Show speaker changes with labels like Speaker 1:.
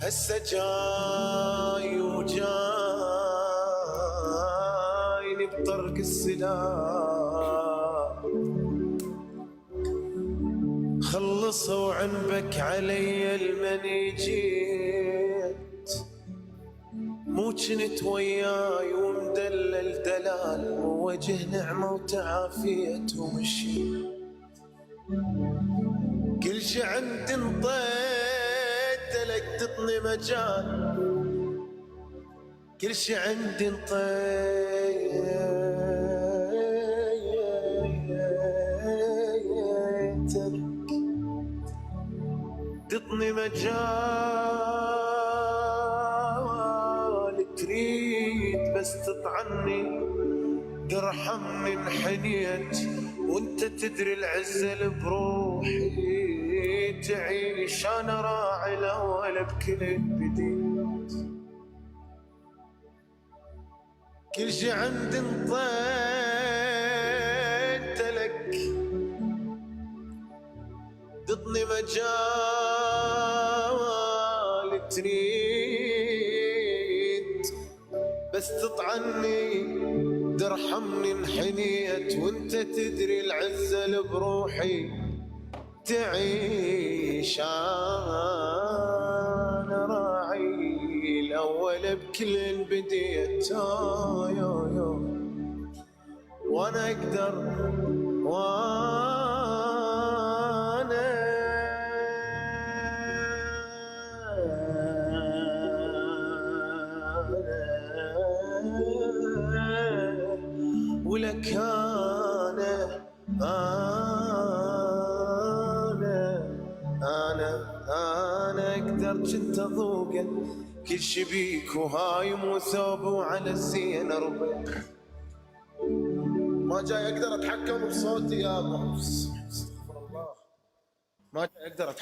Speaker 1: هسه جاي وجايني بطرق السلاح، خلصوا عنبك علي المني جيت، مو جنت وياي ومدلل دلال، ووجه نعمة وتعافية ومشي، كل شي عندي انطيت لك تطني مجال، كل شي عندي انطيت تطني مجال، تريد بس تطعني ترحمني انحنيت، وانت تدري العزة بروحي تعيش، انا راعي الاول بكل بديت، كل شي عندي انطيت لك تطني مجال، تريد بس تطعني ترحمني انحنيت، وانت تدري العزة بروحي تعيش، انا راعي الاول بكل بديت، وانا اقدر ولك أنا أقدر جنت أذوقه كل شي بيك، وهايم وثوب وعلى الزين أربك، ما جاي أقدر أتحكم بصوتي يابا، استغفر الله، ما جاي أقدر أتحكم